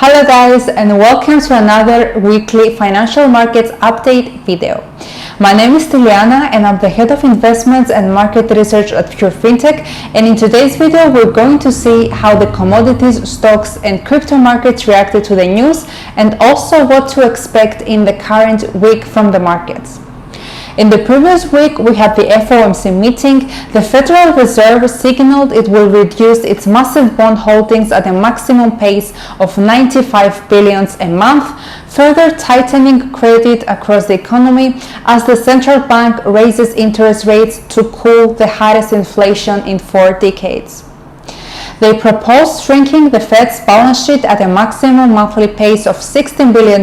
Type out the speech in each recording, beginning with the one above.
Hello guys, and welcome to another weekly financial markets update video. My name is Styliana and I'm the head of investments and market research at Pure Fintech, and in today's video we're going to see how the commodities, stocks and crypto markets reacted to the news and also what to expect in the current week from the markets. In the previous week, we had the FOMC meeting. The Federal Reserve signaled it will reduce its massive bond holdings at a maximum pace of 95 billion a month, further tightening credit across the economy as the central bank raises interest rates to cool the highest inflation in 4 decades. They proposed shrinking the Fed's balance sheet at a maximum monthly pace of $16 billion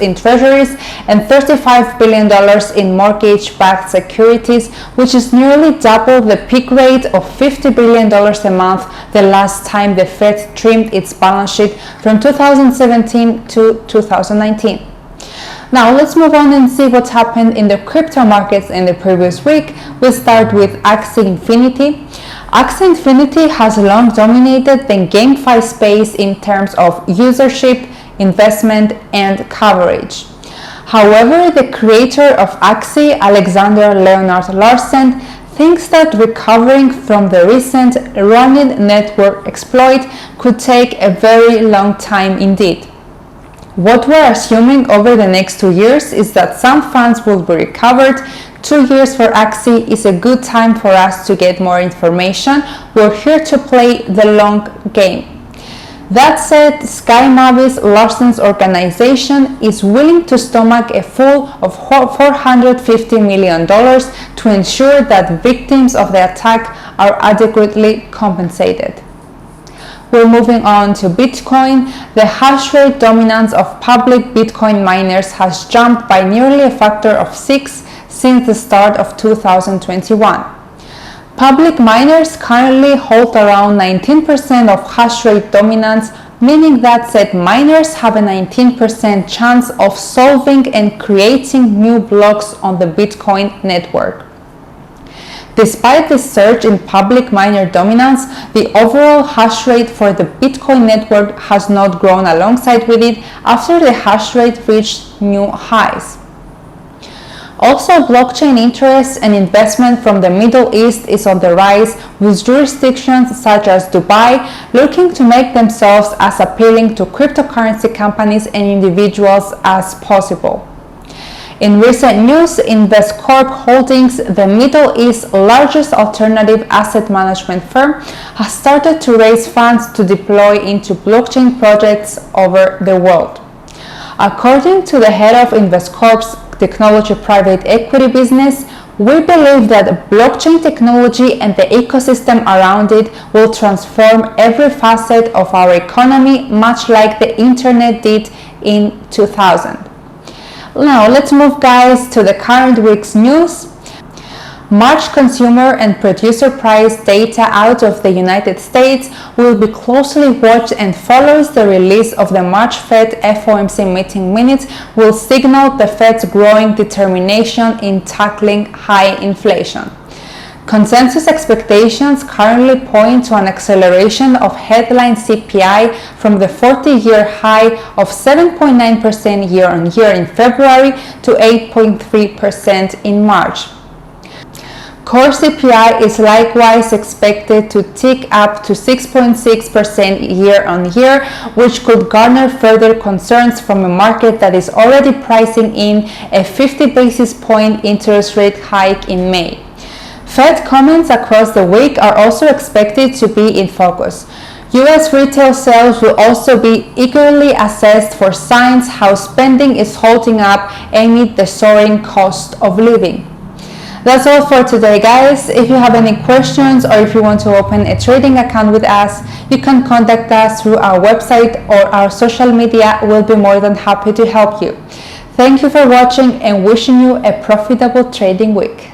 in treasuries and $35 billion in mortgage-backed securities, which is nearly double the peak rate of $50 billion a month the last time the Fed trimmed its balance sheet from 2017 to 2019. Now let's move on and see what happened in the crypto markets in the previous week. We'll start with Axie Infinity. Axie Infinity has long dominated the GameFi space in terms of usership, investment, and coverage. However, the creator of Axie, Alexander Leonard Larsen, thinks that recovering from the recent Ronin network exploit could take a very long time indeed. What we're assuming over the next 2 years is that some funds will be recovered. 2 years for Axie is a good time for us to get more information. We're here to play the long game. That said, Sky Mavis, Larsen's organization, is willing to stomach a full of $450 million to ensure that victims of the attack are adequately compensated. We're moving on to Bitcoin. The hash rate dominance of public Bitcoin miners has jumped by nearly a factor of 6 since the start of 2021. Public miners currently hold around 19% of hash rate dominance, meaning that said miners have a 19% chance of solving and creating new blocks on the Bitcoin network. Despite the surge in public miner dominance, the overall hash rate for the Bitcoin network has not grown alongside with it after the hash rate reached new highs. Also, blockchain interest and investment from the Middle East is on the rise, with jurisdictions such as Dubai looking to make themselves as appealing to cryptocurrency companies and individuals as possible. In recent news, Investcorp Holdings, the Middle East's largest alternative asset management firm, has started to raise funds to deploy into blockchain projects over the world. According to the head of Investcorp's technology private equity business, we believe that blockchain technology and the ecosystem around it will transform every facet of our economy, much like the internet did in 2000. Now let's move guys to the current week's news. March consumer and producer price data out of the United States will be closely watched, and follows the release of the March Fed FOMC meeting minutes will signal the Fed's growing determination in tackling high inflation. Consensus expectations currently point to an acceleration of headline CPI from the 40-year high of 7.9% year-on-year in February to 8.3% in March. Core CPI is likewise expected to tick up to 6.6% year-on-year, which could garner further concerns from a market that is already pricing in a 50 basis point interest rate hike in May. Fed comments across the week are also expected to be in focus. U.S. retail sales will also be eagerly assessed for signs how spending is holding up amid the soaring cost of living. That's all for today guys. If you have any questions or if you want to open a trading account with us, you can contact us through our website or our social media. We'll be more than happy to help you. Thank you for watching and wishing you a profitable trading week.